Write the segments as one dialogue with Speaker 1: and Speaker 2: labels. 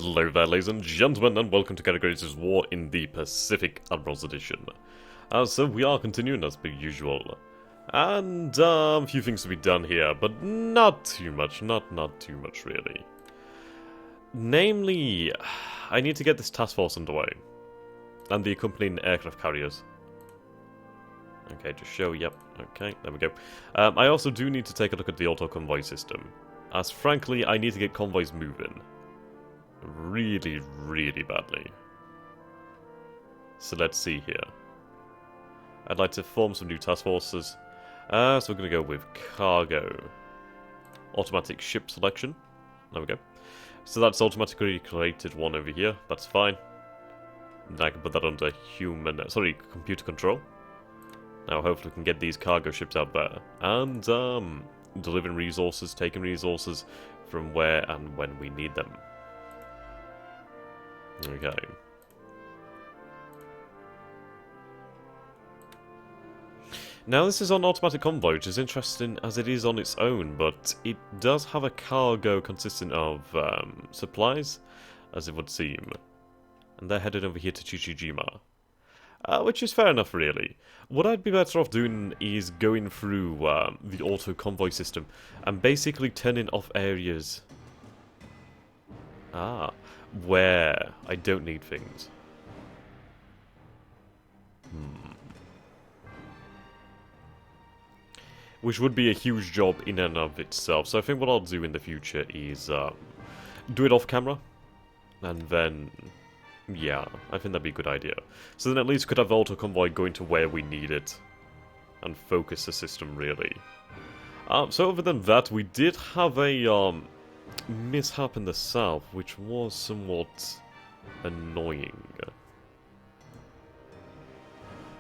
Speaker 1: Hello there, ladies and gentlemen, and welcome to Categories' War in the Pacific Admirals Edition. So we are continuing as per usual. And a few things to be done here, but not too much, not too much really. Namely, I need to get this task force underway. And the accompanying aircraft carriers. Okay, just show, yep, okay, there we go. I also do need to take a look at the auto convoy system, as frankly I need to get convoys moving. Really, really badly. So let's see here. I'd like to form some new task forces. So we're going to go with cargo. Automatic ship selection. There we go. So that's automatically created one over here. That's fine. Then I can put that under computer control. Now hopefully we can get these cargo ships out there. And delivering resources, taking resources from where and when we need them. Okay. Now this is on automatic convoy, which is interesting as it is on its own, but it does have a cargo consisting of supplies, as it would seem. And they're headed over here to Chichijima. Which is fair enough, really. What I'd be better off doing is going through the auto convoy system and basically turning off areas where I don't need things. Which would be a huge job in and of itself. So I think what I'll do in the future is do it off camera. And then, yeah, I think that'd be a good idea. So then at least we could have auto convoy going to where we need it. And focus the system, really. So other than that, we did have a mishap in the south, which was somewhat annoying.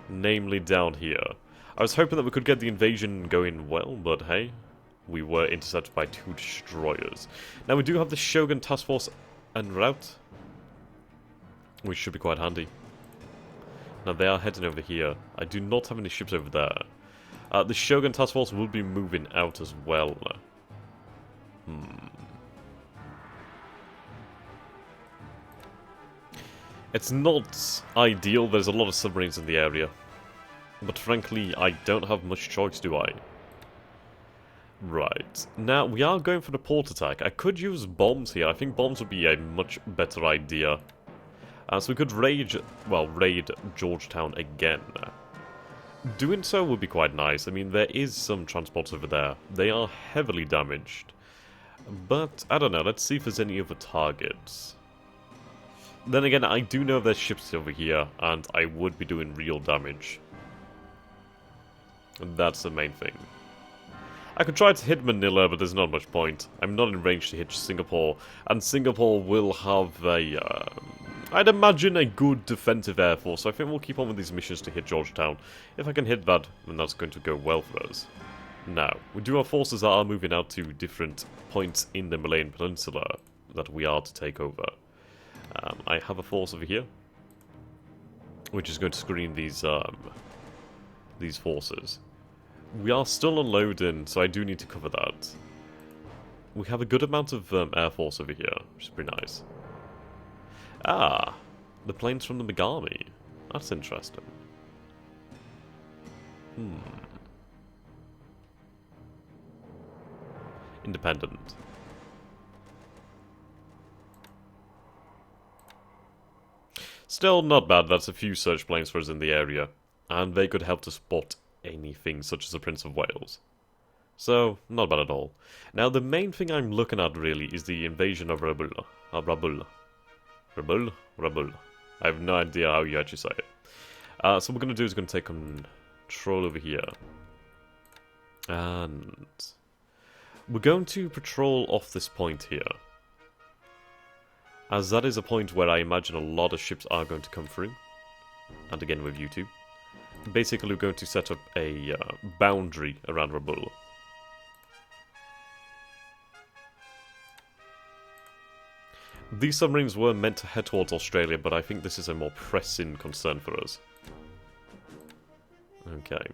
Speaker 1: Namely down here. I was hoping that we could get the invasion going well, but hey, we were intercepted by 2 destroyers. Now we do have the Shogun Task Force en route, which should be quite handy. Now they are heading over here. I do not have any ships over there. The Shogun Task Force will be moving out as well. It's not ideal, there's a lot of submarines in the area. But frankly, I don't have much choice, do I? Right. Now, we are going for the port attack. I could use bombs here. I think bombs would be a much better idea. So we could raid Georgetown again. Doing so would be quite nice. I mean, there is some transports over there. They are heavily damaged. But, I don't know, let's see if there's any other targets. Then again, I do know there's ships over here, and I would be doing real damage. And that's the main thing. I could try to hit Manila, but there's not much point. I'm not in range to hit Singapore, and Singapore will have a, I'd imagine a good defensive air force, so I think we'll keep on with these missions to hit Georgetown. If I can hit that, then that's going to go well for us. Now, we do have forces that are moving out to different points in the Malayan Peninsula that we are to take over. I have a force over here, which is going to screen these forces. We are still unloading, so I do need to cover that. We have a good amount of air force over here, which is pretty nice. Ah, the planes from the Megami. That's interesting. Independent. Still not bad, that's a few search planes for us in the area, and they could help to spot anything such as the Prince of Wales. So, not bad at all. Now, the main thing I'm looking at really is the invasion of Rabulla. Rabulla. I have no idea how you actually say it. So what we're going to do is going to take control over here. And we're going to patrol off this point here. As that is a point where I imagine a lot of ships are going to come through. And again with you two. Basically we're going to set up a boundary around Rabulla. These submarines were meant to head towards Australia, but I think this is a more pressing concern for us. Okay.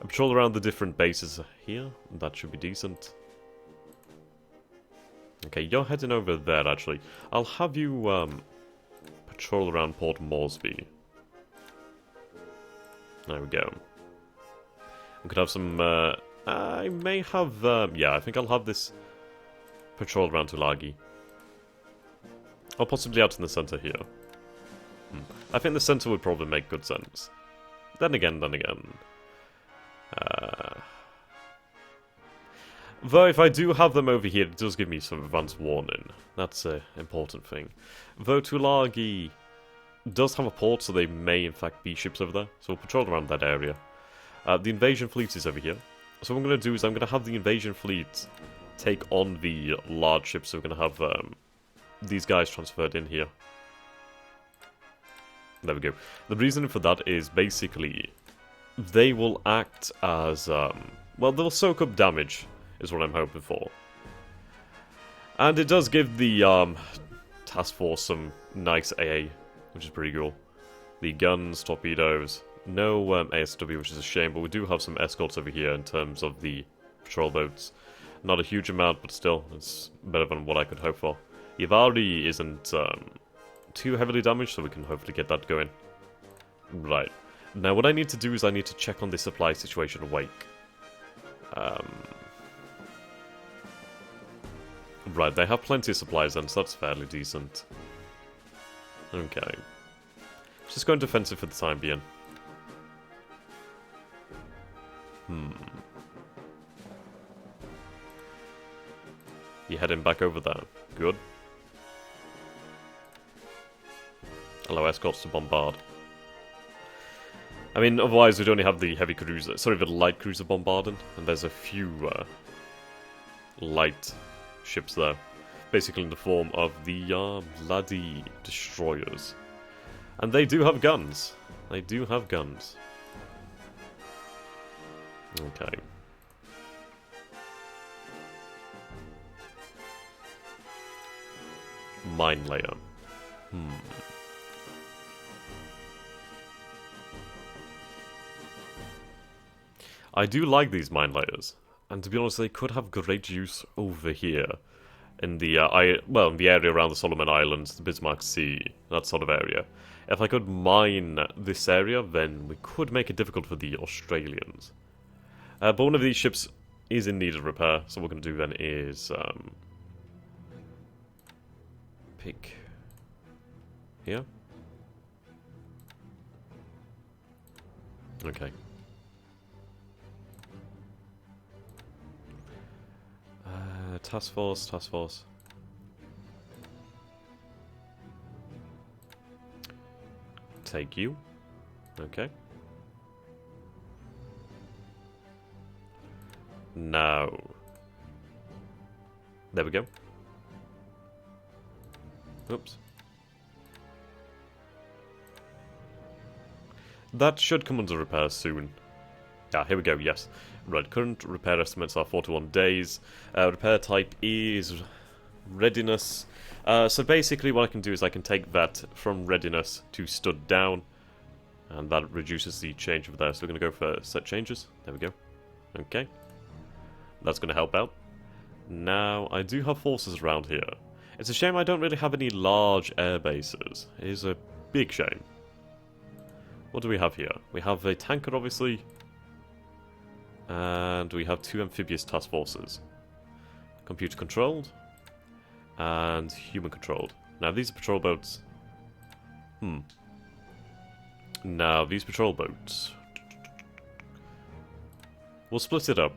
Speaker 1: A patrol around the different bases here. That should be decent. Okay, you're heading over there, actually. I'll have you, patrol around Port Moresby. There we go. We could have some, I may have, yeah, I think I'll have this patrol around Tulagi. Or possibly out in the centre here. I think the centre would probably make good sense. Then again. Though if I do have them over here, it does give me some advance warning. That's an important thing. Though Tulagi does have a port, so they may in fact be ships over there. So we'll patrol around that area. The invasion fleet is over here. So what I'm going to do is I'm going to have the invasion fleet take on the large ships. So we're going to have these guys transferred in here. There we go. The reason for that is basically they will act as, well, they'll soak up damage, is what I'm hoping for. And it does give the task force some nice AA, which is pretty cool. The guns, torpedoes, no ASW, which is a shame, but we do have some escorts over here in terms of the patrol boats. Not a huge amount, but still, it's better than what I could hope for. Ivari isn't too heavily damaged, so we can hopefully get that going. Right. Now what I need to do is I need to check on the supply situation awake. Right, they have plenty of supplies then, so that's fairly decent. Okay. Just going defensive for the time being. You heading back over there. Good. Allow escorts to bombard. I mean, otherwise we'd only have the heavy cruiser, sorry, the light cruiser bombarding, and there's a few light ships there, basically in the form of the bloody destroyers. And they do have guns. They do have guns. Okay. Mine layer. I do like these mine layers, and to be honest, they could have great use over here in the in the area around the Solomon Islands, the Bismarck Sea, that sort of area. If I could mine this area, then we could make it difficult for the Australians. But one of these ships is in need of repair, so what we're going to do then is pick here. Okay. Task force. Take you. Okay. Now. There we go. Oops. That should come under repair soon. Ah, here we go, yes. Right, current repair estimates are 41 days. Repair type is readiness. So basically what I can do is I can take that from readiness to stood down. And that reduces the change over there. So we're going to go for set changes. There we go. Okay. That's going to help out. Now, I do have forces around here. It's a shame I don't really have any large air bases. It is a big shame. What do we have here? We have a tanker, obviously. And we have 2 amphibious task forces. Computer controlled. And human controlled. Now these are patrol boats. Now these patrol boats. We'll split it up.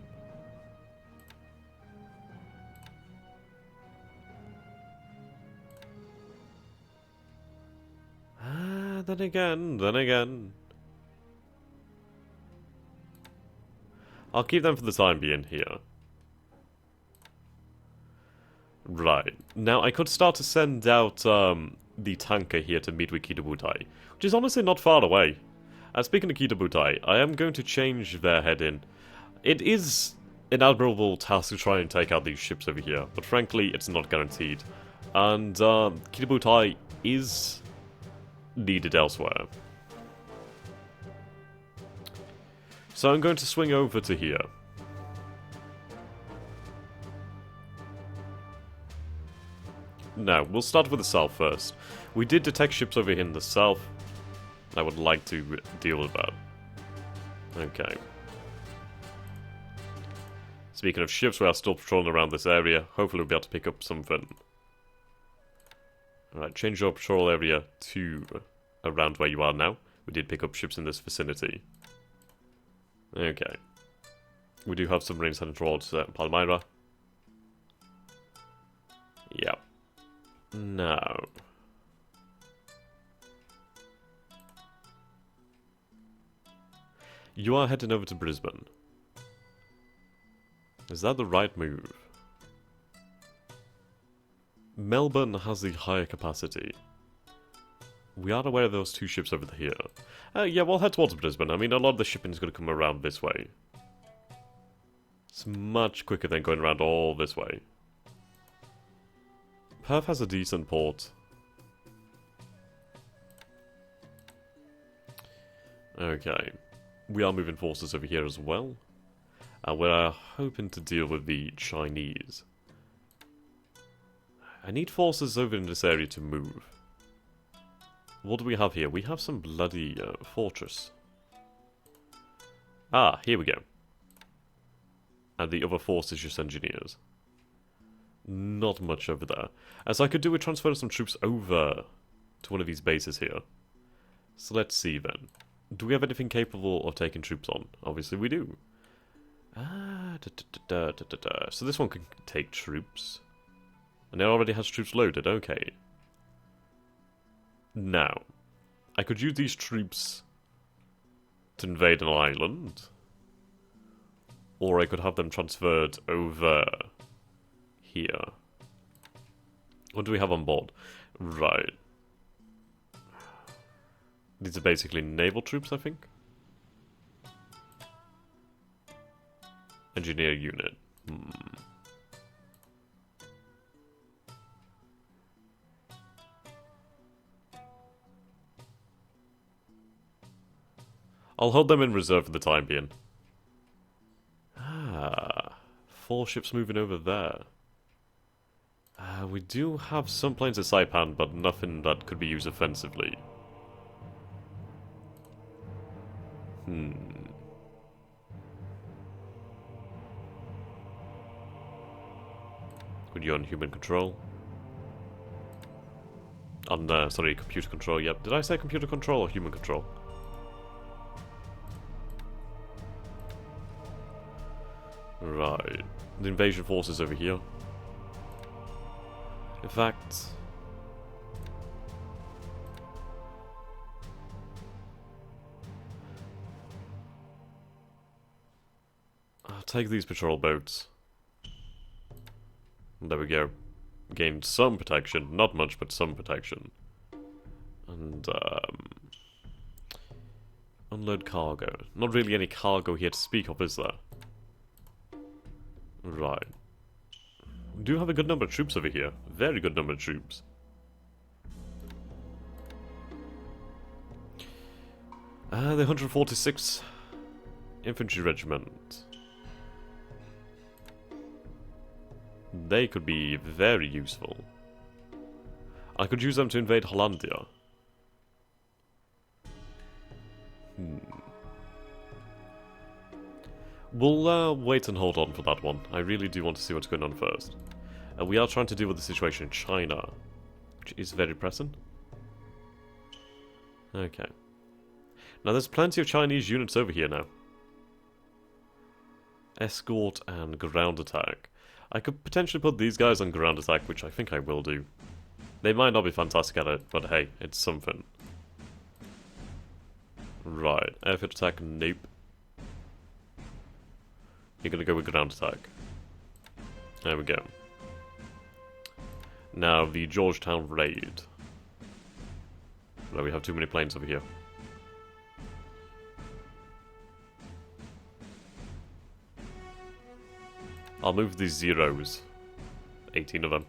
Speaker 1: Then again. I'll keep them for the time being here. Right. Now, I could start to send out the tanker here to meet with Kitabutai, which is honestly not far away. Speaking of Kitabutai, I am going to change their heading. It is an admirable task to try and take out these ships over here, but frankly, it's not guaranteed. And Kitabutai is needed elsewhere. So I'm going to swing over to here. No, we'll start with the south first. We did detect ships over here in the south. I would like to deal with that. Okay. Speaking of ships, we are still patrolling around this area. Hopefully we'll be able to pick up something. Alright, change your patrol area to around where you are now. We did pick up ships in this vicinity. Okay. We do have submarines heading towards Palmyra. Yep. Now. You are heading over to Brisbane. Is that the right move? Melbourne has the higher capacity. We are aware of those two ships over here. Yeah, we'll head towards Brisbane. I mean, a lot of the shipping is going to come around this way. It's much quicker than going around all this way. Perth has a decent port. Okay. We are moving forces over here as well. We're hoping to deal with the Chinese. I need forces over in this area to move. What do we have here? We have some bloody fortress. Ah, here we go. And the other force is just engineers. Not much over there. As I could do with transferring some troops over to one of these bases here. So let's see then. Do we have anything capable of taking troops on? Obviously we do. So this one can take troops. And it already has troops loaded, okay. Now, I could use these troops to invade an island. Or I could have them transferred over here. What do we have on board? Right. These are basically naval troops, I think. Engineer unit. I'll hold them in reserve for the time being. Ah, 4 ships moving over there. We do have some planes at Saipan, but nothing that could be used offensively. Would you on human control? On, sorry, computer control, yep. Did I say computer control or human control? Right. The invasion force is over here. In fact... I'll take these patrol boats. There we go. Gained some protection. Not much, but some protection. And, unload cargo. Not really any cargo here to speak of, is there? Right. We do have a good number of troops over here. Very good number of troops. The 146th Infantry Regiment. They could be very useful. I could use them to invade Hollandia. We'll wait and hold on for that one. I really do want to see what's going on first. We are trying to deal with the situation in China, which is very pressing. Okay. Now there's plenty of Chinese units over here now. Escort and ground attack. I could potentially put these guys on ground attack, which I think I will do. They might not be fantastic at it, but hey, it's something. Right, airfield attack, nope. You're gonna go with ground attack. There we go. Now, the Georgetown raid. No, we have too many planes over here. I'll move these zeros. 18 of them.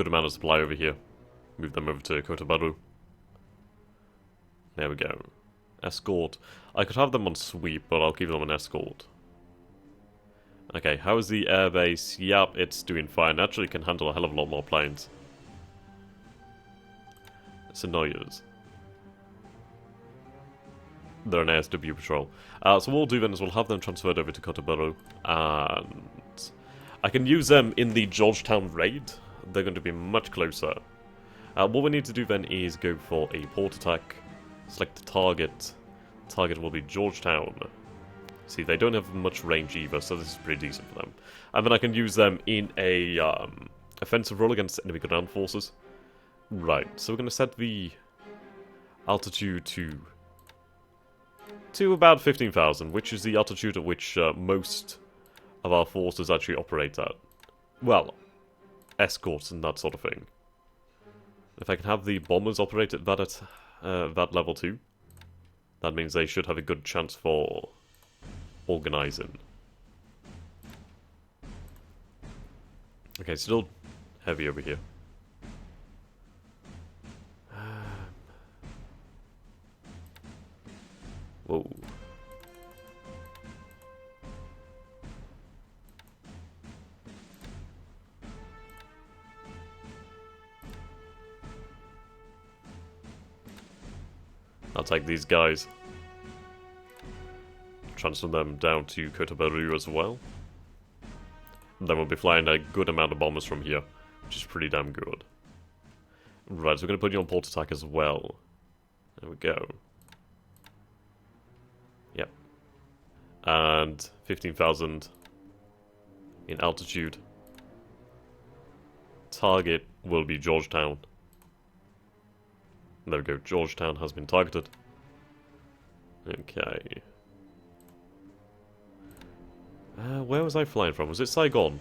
Speaker 1: good amount of supply over here. Move them over to Kotabaru. There we go. Escort. I could have them on sweep, but I'll keep them on escort. Okay, how is the airbase? Yep, it's doing fine. Actually can handle a hell of a lot more planes. Sonoyas. They're an ASW patrol. So what we'll do then is we'll have them transferred over to Kotabaru, and I can use them in the Georgetown raid. They're going to be much closer. What we need to do then is go for a port attack, select the target. Target will be Georgetown. See, they don't have much range either, so this is pretty decent for them. And then I can use them in a offensive role against enemy ground forces. Right, so we're going to set the altitude to about 15,000, which is the altitude at which most of our forces actually operate at. Well, escorts and that sort of thing. If I can have the bombers operate at that level too, that means they should have a good chance for organizing. Okay, still heavy over here. Whoa. I'll take these guys. Transfer them down to Kotabaru as well. And then we'll be flying a good amount of bombers from here, which is pretty damn good. Right, so we're going to put you on port attack as well. There we go. Yep. And 15,000 in altitude. Target will be Georgetown. There we go, Georgetown has been targeted. Okay. Where was I flying from? Was it Saigon?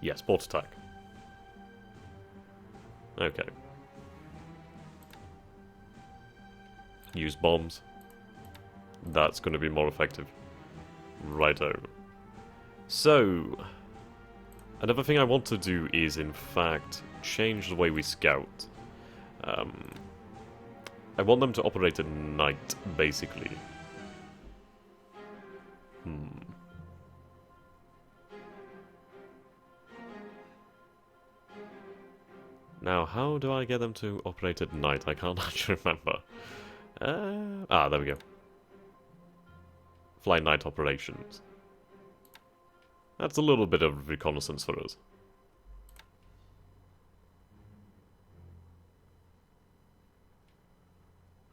Speaker 1: Yes, port attack. Okay. Use bombs. That's going to be more effective. Righto. So, another thing I want to do is, in fact, change the way we scout. I want them to operate at night, basically. Now, how do I get them to operate at night? I can't actually remember. There we go. Fly night operations. That's a little bit of reconnaissance for us.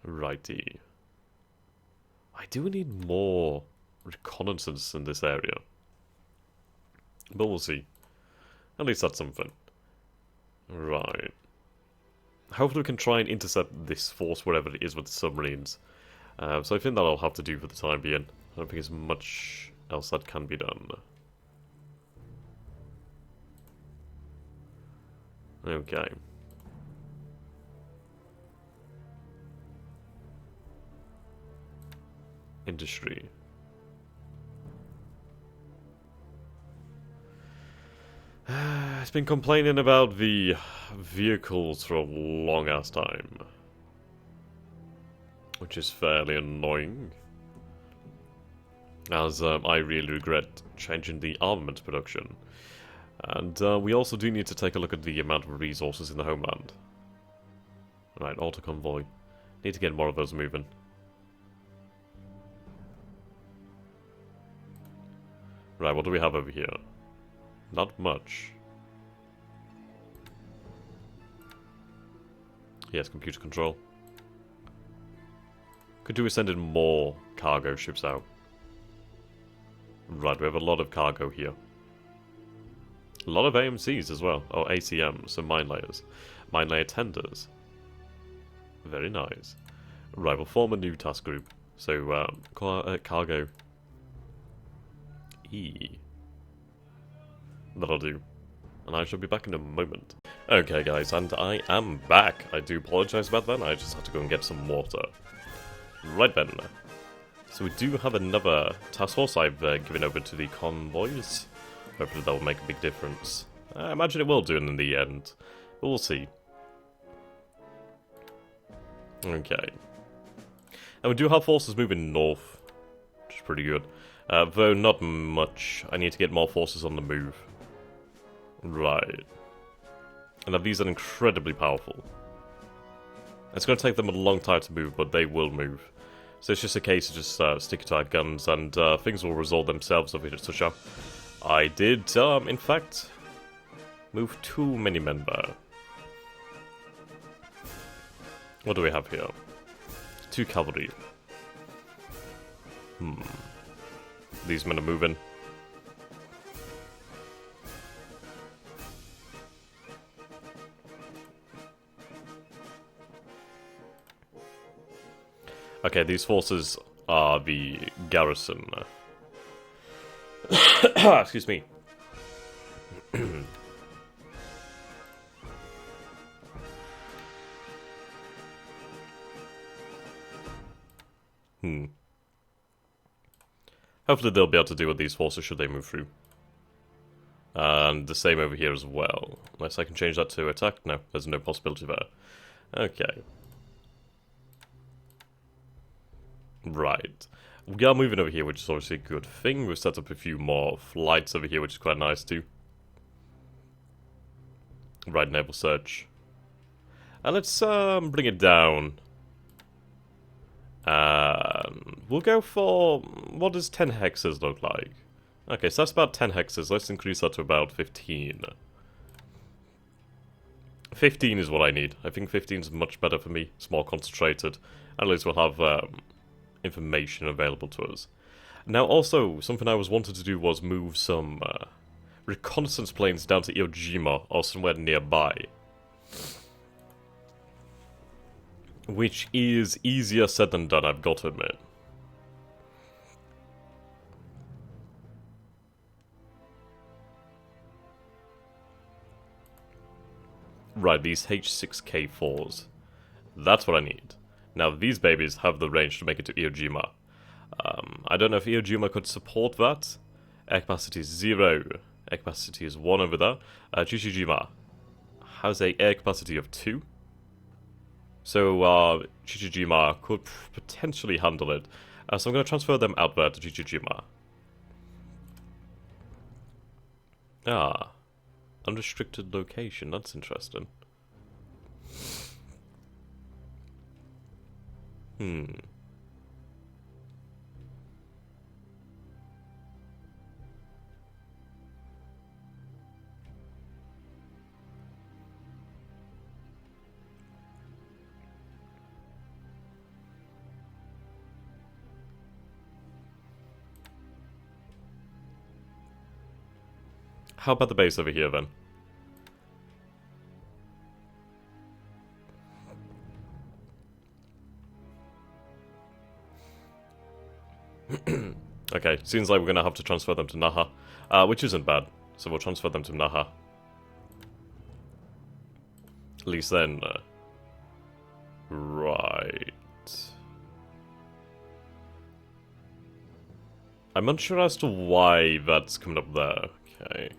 Speaker 1: Righty. I do need more reconnaissance in this area. But we'll see. At least that's something. Right. Hopefully we can try and intercept this force wherever it is with the submarines. So I think that I'll have to do for the time being. I don't think there's much else that can be done. Okay. Industry. It's been complaining about the vehicles for a long ass time, which is fairly annoying, as I really regret changing the armament production. And we also do need to take a look at the amount of resources in the homeland. Right, auto convoy. Need to get more of those moving. Right, what do we have over here? Not much. Yes, computer control. Could do with sending more cargo ships out. Right, we have a lot of cargo here. A lot of AMCs as well. Oh, ACMs, so mine layers. Mine layer tenders. Very nice. Right, we'll form a new task group. So, cargo E. That'll do. And I shall be back in a moment. Okay guys, and I am back. I do apologise about that, I just had to go and get some water. Right then. So we do have another task force I've given over to the convoys. Hopefully that will make a big difference. I imagine it will do in the end. But we'll see. Okay. And we do have forces moving north, which is pretty good. Though not much. I need to get more forces on the move. Right. And now these are incredibly powerful. It's going to take them a long time to move, but they will move. So it's just a case of just sticking to our guns, and things will resolve themselves over here. So I did, in fact, move too many men there. What do we have here? 2 cavalry. These men are moving. Okay, these forces are the garrison. Excuse me. Hopefully they'll be able to deal with these forces should they move through. And the same over here as well. Unless I can change that to attack. No, there's no possibility there. Okay. Right. We are moving over here, which is obviously a good thing. We've set up a few more flights over here, which is quite nice too. Right, naval search. And let's bring it down. We'll go for... what does 10 hexes look like? Okay, so that's about 10 hexes. Let's increase that to about 15. 15 is what I need. I think 15 is much better for me. It's more concentrated. At least we'll have information available to us. Now also, something I was wanted to do was move some reconnaissance planes down to Iwo Jima or somewhere nearby. Which is easier said than done, I've got to admit. Right, these H6K4s. That's what I need. Now, these babies have the range to make it to Iwo Jima. I don't know if Iwo Jima could support that. Air capacity is 0. Air capacity is 1 over there. Chichijima has a air capacity of 2. So, Chichijima could potentially handle it. So I'm going to transfer them out there to Chichijima. Ah. Unrestricted location, that's interesting. How about the base over here, then? Okay, seems like we're going to have to transfer them to Naha, which isn't bad. So we'll transfer them to Naha. At least then... right... I'm unsure as to why that's coming up there. Okay.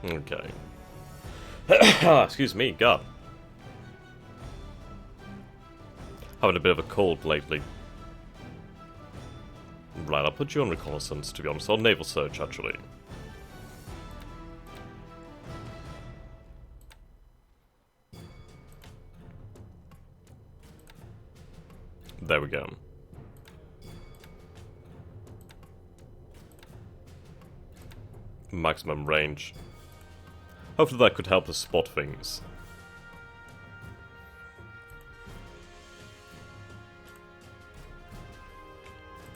Speaker 1: Okay. Excuse me, God. Having a bit of a cold lately. Right, I'll put you on reconnaissance, to be honest. Or naval search, actually. There we go. Maximum range. Hopefully that could help us spot things.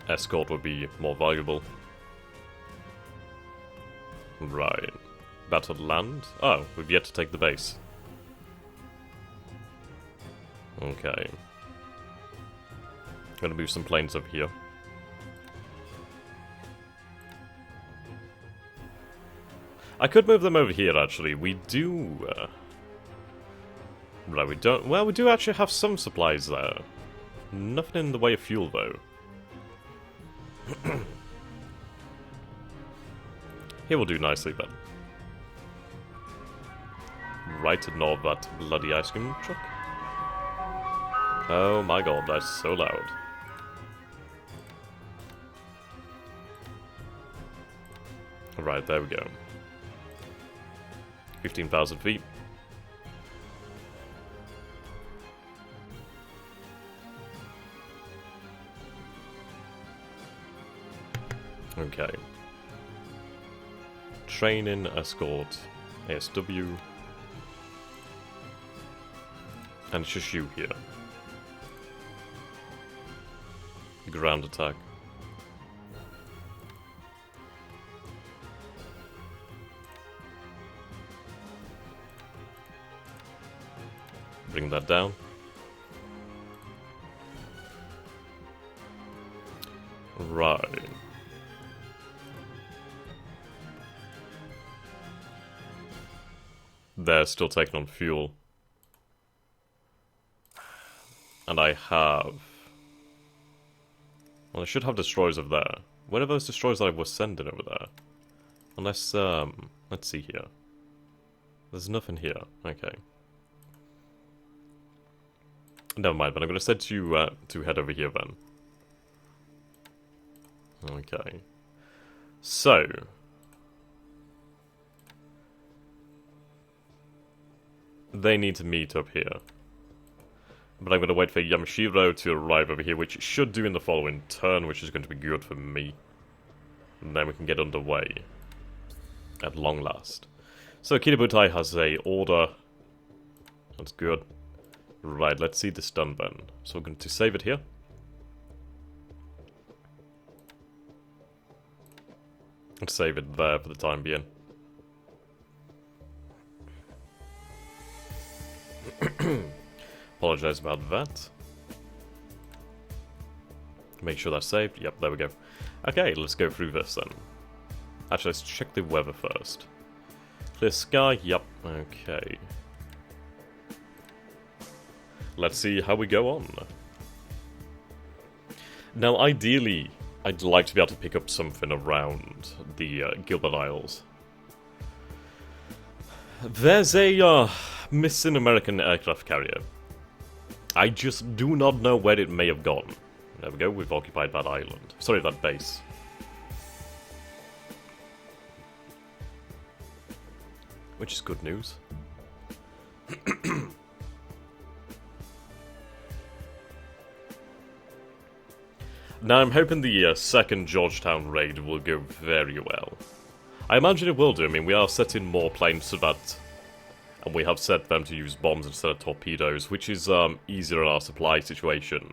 Speaker 1: Escort would be more valuable. Right. Battle land? Oh, we've yet to take the base. Okay. Gonna move some planes over here. I could move them over here, actually. We do... right, we don't... Well, we do actually have some supplies there. Nothing in the way of fuel, though. Here will do nicely, then. Right, ignore that bloody ice cream truck. Oh my god, that's so loud. Right, there we go. 15,000 feet. Okay. Training, escort, ASW. And it's just you here. Ground attack. Bring that down. Right. They're still taking on fuel. And I have... Well, I should have destroyers over there. Where are those destroyers that I was sending over there? Unless, let's see here. There's nothing here. Okay. Never mind, but I'm going to send you to head over here then. Okay. So. They need to meet up here. But I'm going to wait for Yamashiro to arrive over here, which it should do in the following turn, which is going to be good for me. And then we can get underway. At long last. So Kiributai has a order. That's good. Right, let's see this done then. So we're going to save it here. Let's save it there for the time being. Apologize about that. Make sure that's saved. Yep, there we go. Okay, let's go through this then. Actually, let's check the weather first. Clear sky. Yep, okay. Let's see how we go on. Now, ideally, I'd like to be able to pick up something around the Gilbert Isles. There's a missing American aircraft carrier. I just do not know where it may have gone. There we go, we've occupied that island. Sorry, that base. Which is good news. Now, I'm hoping the second Georgetown raid will go very well. I imagine it will do. I mean, we are setting more planes to that, and we have set them to use bombs instead of torpedoes, which is easier in our supply situation.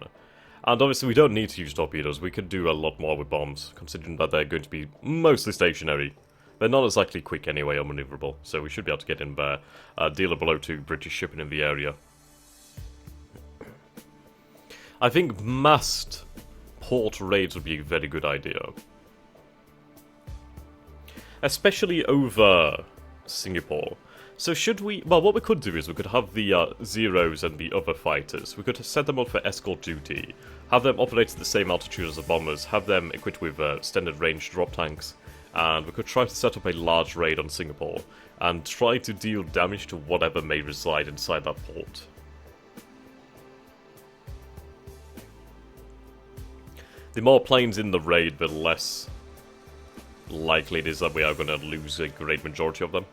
Speaker 1: And obviously, we don't need to use torpedoes. We could do a lot more with bombs, considering that they're going to be mostly stationary. They're not exactly quick anyway or maneuverable, so we should be able to get in there, deal a blow to British shipping in the area. I think massed port raids would be a very good idea. Especially over Singapore. So should we... Well, what we could do is we could have the Zeros and the other fighters. We could set them up for escort duty, have them operate at the same altitude as the bombers, have them equipped with standard range drop tanks, and we could try to set up a large raid on Singapore, and try to deal damage to whatever may reside inside that port. The more planes in the raid, the less likely it is that we are going to lose a great majority of them.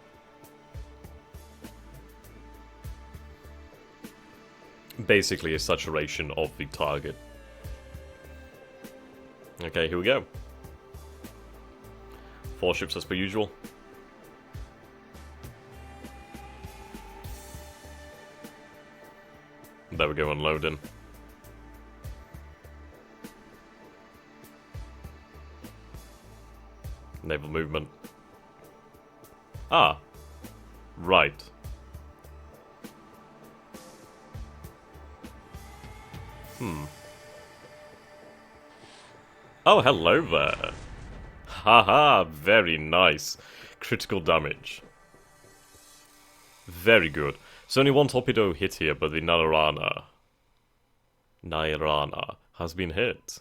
Speaker 1: Basically a saturation of the target. Okay, here we go. 4 ships as per usual. There we go, unloading. Naval movement. Ah. Right. Oh, hello there. Haha, very nice. critical damage. Very good. So only one torpedo hit here, but the Nairana has been hit.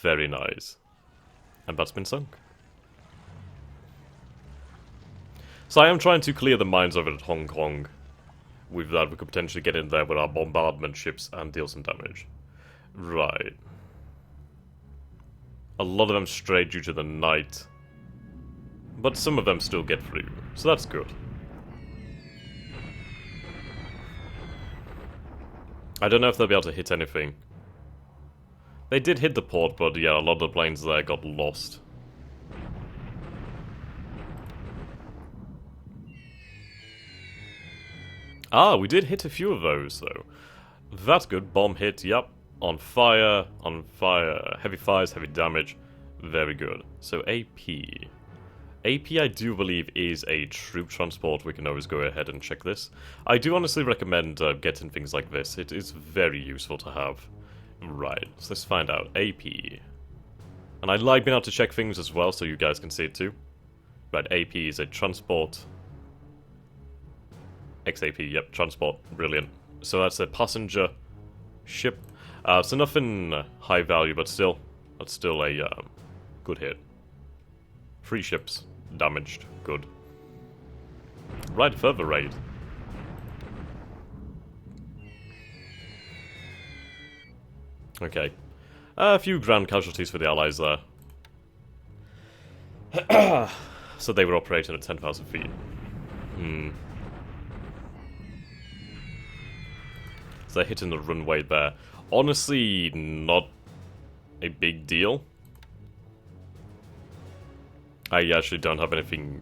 Speaker 1: Very nice. And that's been sunk. So I am trying to clear the mines over at Hong Kong. With that, we could potentially get in there with our bombardment ships and deal some damage. Right. A lot of them stray due to the night. But some of them still get through, so that's good. I don't know if they'll be able to hit anything. They did hit the port, but yeah, a lot of the planes there got lost. Ah, we did hit a few of those, though. That's good. Bomb hit, yep. On fire, heavy fires, heavy damage. Very good. So AP. AP, I do believe, is a troop transport. We can always go ahead and check this. I do honestly recommend getting things like this. It is very useful to have. Right, so let's find out. AP. And I like being able to check things as well, so you guys can see it too. Right, AP is a transport. XAP, yep, transport. Brilliant. So that's a passenger ship. So nothing high value, but still, that's still a good hit. 3 ships damaged. Good. Right, further raid. Okay. A few grand casualties for the Allies there. So they were operating at 10,000 feet. So they're hitting the runway there. Honestly, not a big deal. I actually don't have anything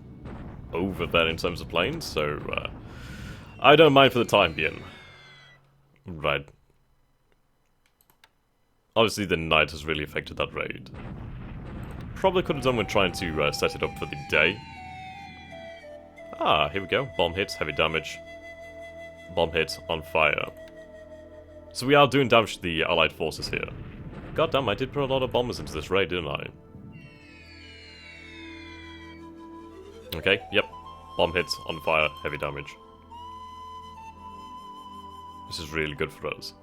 Speaker 1: over there in terms of planes, so I don't mind for the time being. Right. Obviously the night has really affected that raid. Probably could have done with trying to set it up for the day. Ah, here we go. Bomb hits, heavy damage. Bomb hits, on fire. So we are doing damage to the Allied forces here. God damn, I did put a lot of bombers into this raid, didn't I? Okay, yep. Bomb hits, on fire, heavy damage. This is really good for us.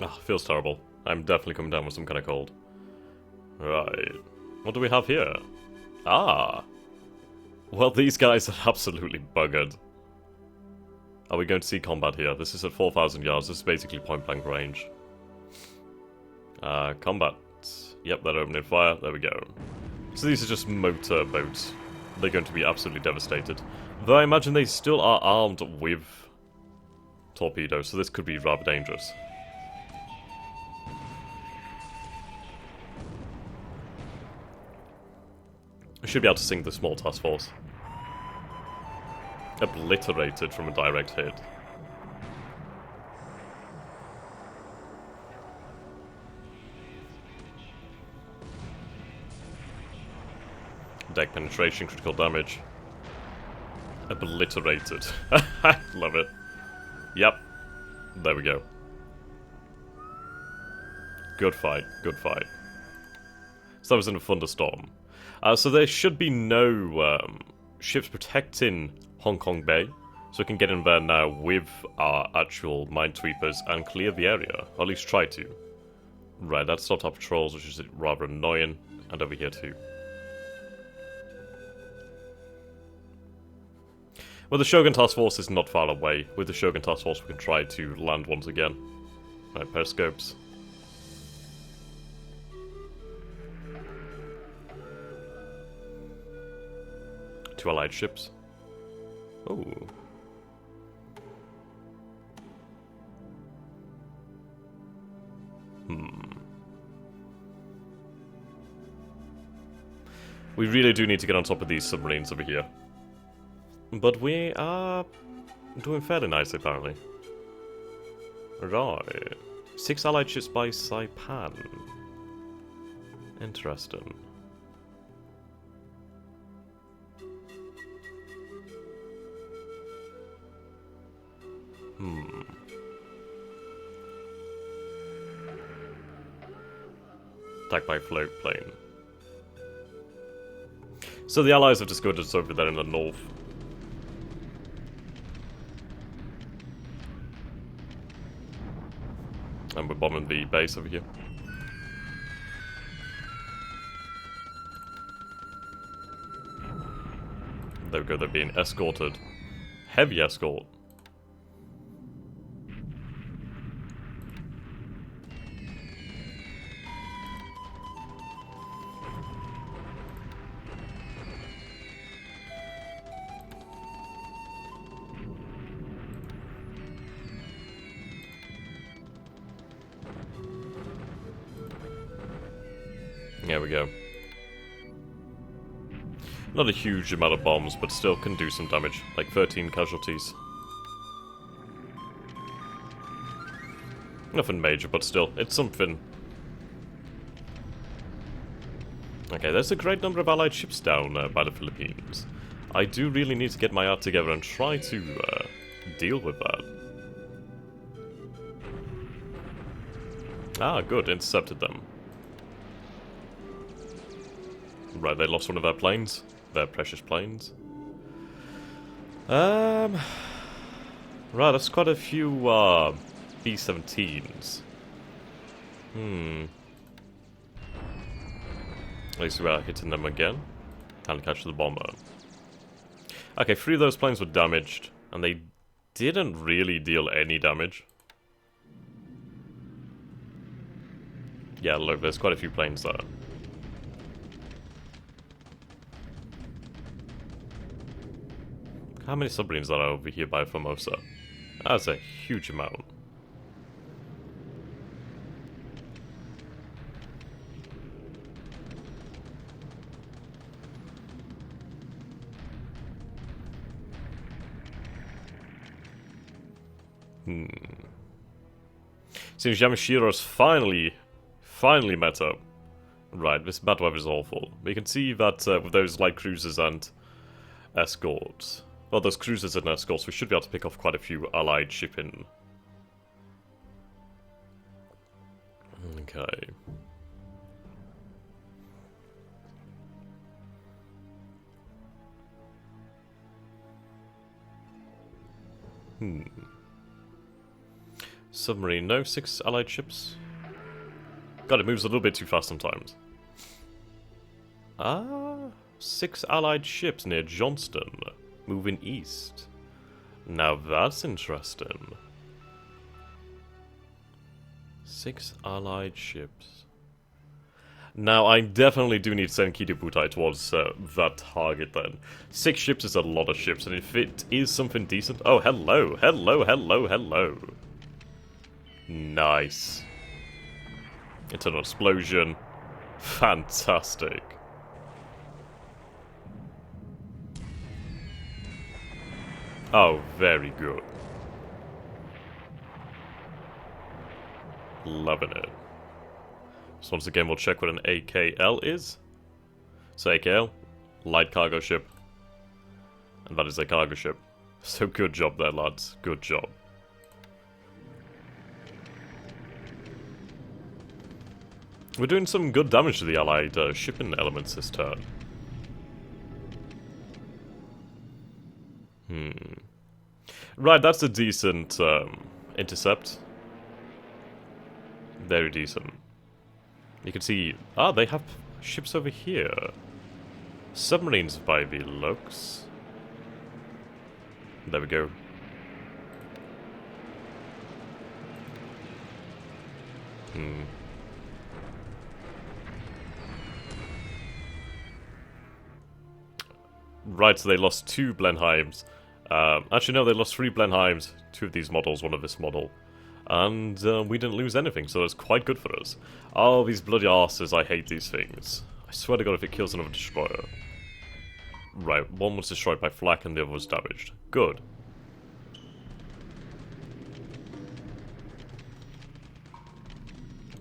Speaker 1: Ah, feels terrible. I'm definitely coming down with some kind of cold. Right. What do we have here? Ah! Well, these guys are absolutely buggered. Are we going to see combat here? This is at 4,000 yards. This is basically point-blank range. Combat. Yep, they're opening fire. There we go. So these are just motor boats. They're going to be absolutely devastated. Though I imagine they still are armed with torpedoes, so this could be rather dangerous. We should be able to sink the small task force. Obliterated from a direct hit. Deck penetration, critical damage. Obliterated. Love it. Yep. There we go. Good fight, good fight. So that was in a thunderstorm. So there should be no ships protecting Hong Kong Bay, so we can get in there now with our actual minesweepers and clear the area, or at least try to. Right, that stopped our patrols, which is rather annoying, and over here too. Well, the Shogun Task Force is not far away. With the Shogun Task Force we can try to land once again. Right, periscopes. Two allied ships. Oh. We really do need to get on top of these submarines over here. But we are doing fairly nicely, apparently. Right. 6 allied ships by Saipan. Interesting. Attacked by float plane. So the Allies have discovered us over there in the north. And we're bombing the base over here. There we go, they're being escorted. Heavy escort. There we go. Not a huge amount of bombs, but still can do some damage. Like 13 casualties. Nothing major, but still, it's something. Okay, there's a great number of allied ships down by the Philippines. I do really need to get my act together and try to deal with that. Ah, good, intercepted them. Right, they lost one of their planes. Their precious planes. Right, that's quite a few B-17s. At least we are hitting them again. Can't catch the bomber. Okay, 3 of those planes were damaged, and they didn't really deal any damage. Yeah, look, there's quite a few planes there. How many submarines are over here by Formosa? That's a huge amount. Seems Yamashiro's finally met up. Right, this bad weather is awful. We can see that with those light cruisers and escorts. Well, those cruisers and escorts, we should be able to pick off quite a few allied shipping. Okay. Submarine, no. 6 allied ships. God, it moves a little bit too fast sometimes. 6 allied ships near Johnston. Moving east. Now that's interesting. 6 allied ships. Now I definitely do need to send Kido-Butai towards that target then. 6 ships is a lot of ships, and if it is something decent... Oh, hello, hello, hello, hello. Nice. Internal explosion. Fantastic. Oh, very good. Loving it. So once again, we'll check what an AKL is. So AKL, light cargo ship. And that is a cargo ship. So good job there, lads. Good job. We're doing some good damage to the allied shipping elements this turn. Right, that's a decent intercept. Very decent. You can see... Ah, they have ships over here. Submarines by the looks. There we go. Right, so they lost 2 Blenheims. Actually, no, they lost 3 Blenheims, 2 of these models, 1 of this model. And we didn't lose anything, so it's quite good for us. Oh, these bloody arses, I hate these things. I swear to god if it kills another destroyer. Right, one was destroyed by flak and the other was damaged. Good.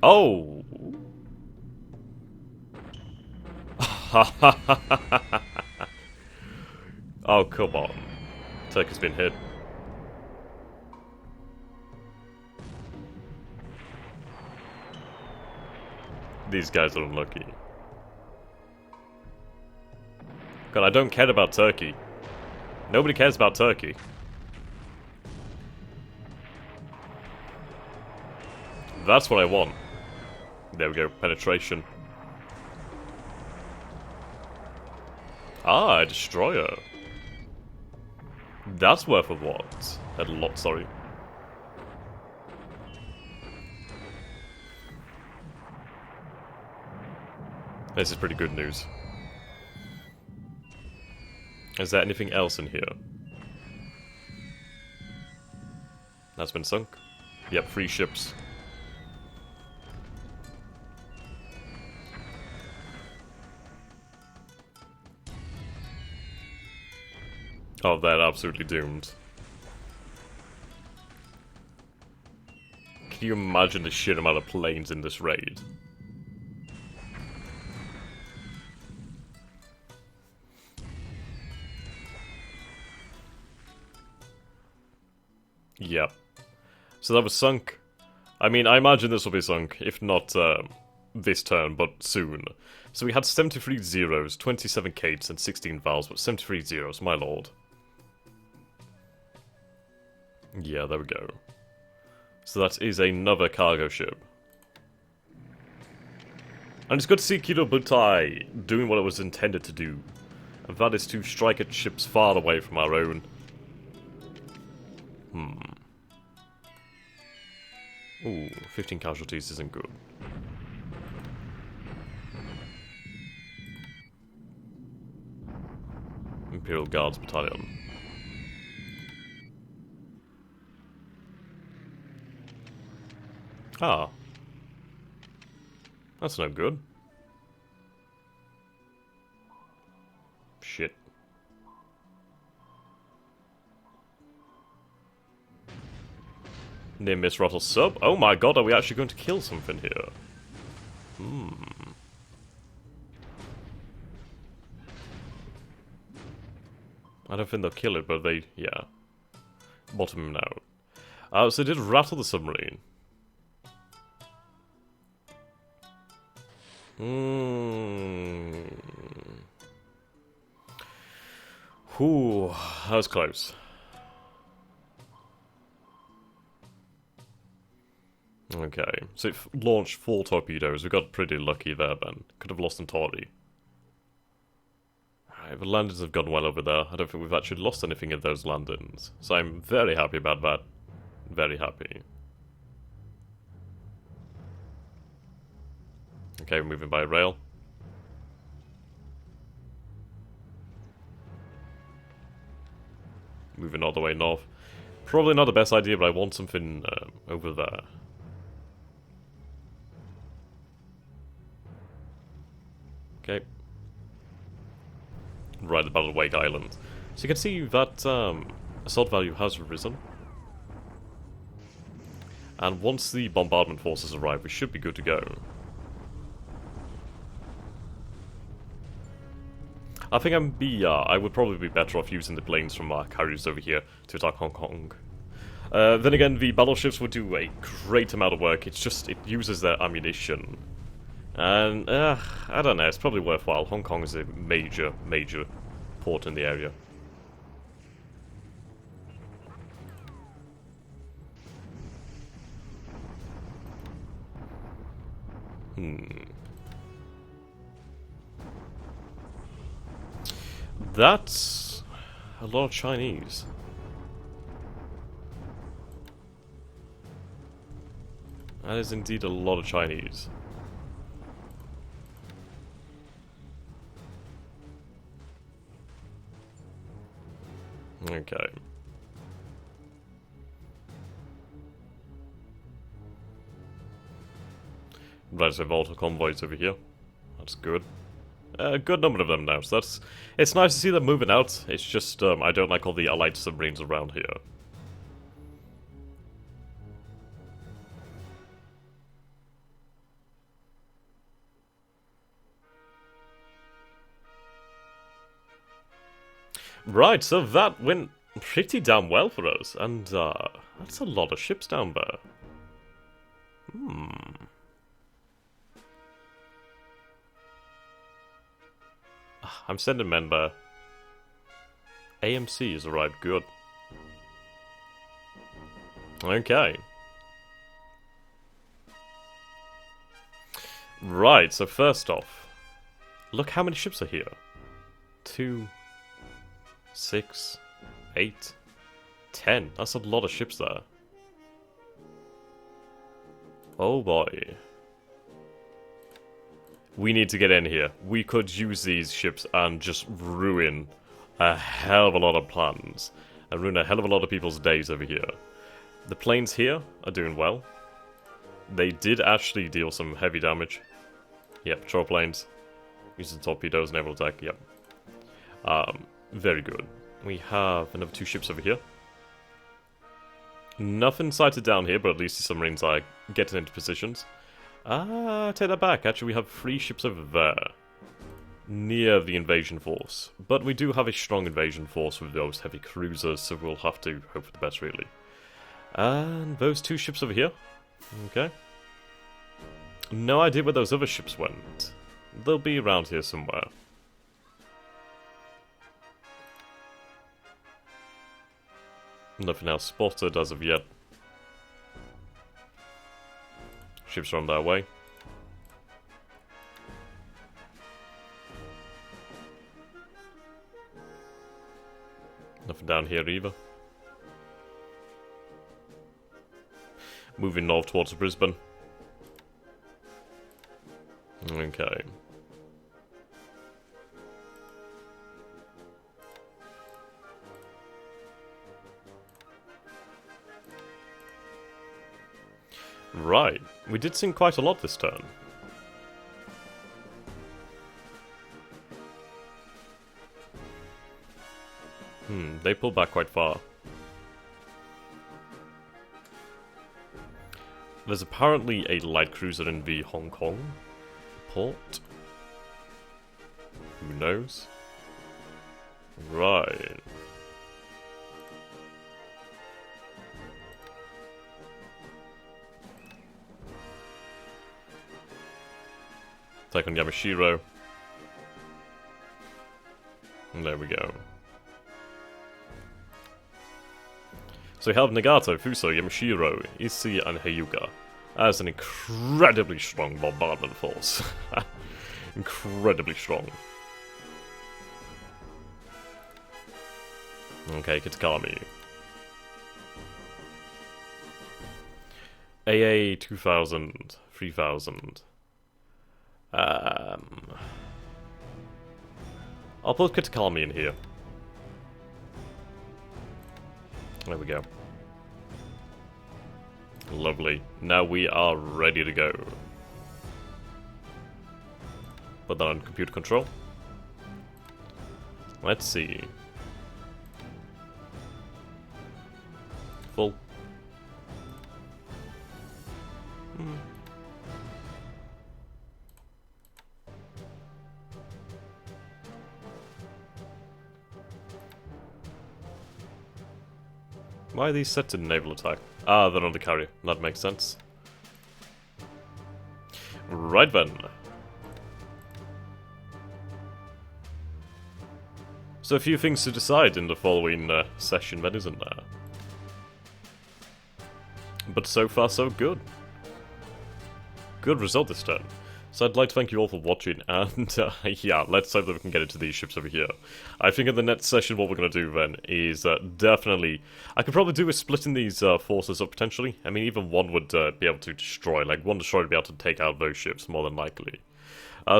Speaker 1: Oh! Oh, come on. Turkey's been hit. These guys are unlucky. God, I don't care about Turkey. Nobody cares about Turkey. That's what I want. There we go, penetration. Ah, a destroyer. That's worth a what? A lot, sorry. This is pretty good news. Is there anything else in here? That's been sunk. Yep, 3 ships. Oh, they're absolutely doomed. Can you imagine the sheer amount of planes in this raid? Yep. So that was sunk. I mean, I imagine this will be sunk, if not this turn, but soon. So we had 73 zeros, 27 Kates, and 16 Vals, but 73 zeros, my lord. Yeah, there we go. So that is another cargo ship. And it's good to see Kido Butai doing what it was intended to do. And that is to strike at ships far away from our own. Ooh, 15 casualties isn't good. Imperial Guards Battalion. Ah. That's no good. Shit. Near miss Rattle sub. Oh my god, are we actually going to kill something here? I don't think they'll kill it, but they, yeah. Bottom him out. So it did rattle the submarine. Ooh, that was close. Okay, so it launched 4 torpedoes. We got pretty lucky there, then. Could have lost on Tori. Alright, the landings have gone well over there. I don't think we've actually lost anything in those landings. So I'm very happy about that. Very happy. Okay, we're moving by rail. Moving all the way north. Probably not the best idea, but I want something over there. Okay. Right about the Wake Island. So you can see that assault value has risen. And once the bombardment forces arrive, we should be good to go. I think I would probably be better off using the planes from our carriers over here to attack Hong Kong. Then again, the battleships would do a great amount of work. It's just, it uses their ammunition. And, I don't know, it's probably worthwhile. Hong Kong is a major, major port in the area. That's a lot of Chinese. That is indeed a lot of Chinese. Okay. Right, so Volta convoys over here. That's good. a good number of them now, so it's nice to see them moving out. It's just, I don't like all the allied submarines around here. Right, so that went pretty damn well for us, and that's a lot of ships down there. I'm sending men there. AMC has arrived, good. Okay. Right, so first off, look how many ships are here. 2, 6, 8, 10. That's a lot of ships there. Oh boy. We need to get in here. We could use these ships and just ruin a hell of a lot of plans. And ruin a hell of a lot of people's days over here. The planes here are doing well. They did actually deal some heavy damage. Yep, patrol planes. Using torpedoes, naval attack, yep. Very good. We have another 2 ships over here. Nothing sighted down here, but at least the submarines are getting into positions. Take that back. Actually, we have 3 ships over there. Near the invasion force. But we do have a strong invasion force with those heavy cruisers, so we'll have to hope for the best, really. And those 2 ships over here. Okay. No idea where those other ships went. They'll be around here somewhere. Nothing else spotted as of yet. Ships are on their way. Nothing down here either. Moving north towards Brisbane. Okay. Right. We did sing quite a lot this turn. They pulled back quite far. There's apparently a light cruiser in the Hong Kong port. Who knows? Right. Attack on Yamashiro. And there we go. So we have Nagato, Fuso, Yamashiro, Issei, and Hyuga. That's an incredibly strong bombardment force. Incredibly strong. Okay, Kitakami. AA 2000, 3000. I'll put Kitakami in here. There we go. Lovely. Now we are ready to go. Put that on computer control. Let's see. Full. Why are these set to naval attack? Ah, they're on the carrier. That makes sense. Right then. So a few things to decide in the following session then, isn't there? But so far so good. Good result this turn. So I'd like to thank you all for watching, and yeah, let's hope that we can get into these ships over here. I think in the next session what we're going to do then is definitely... I could probably do with splitting these forces up potentially. I mean, even one would be able to destroy, like one destroyer would be able to take out those ships, more than likely.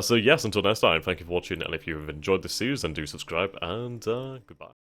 Speaker 1: So yes, until next time, thank you for watching, and if you've enjoyed this series, then do subscribe, and goodbye.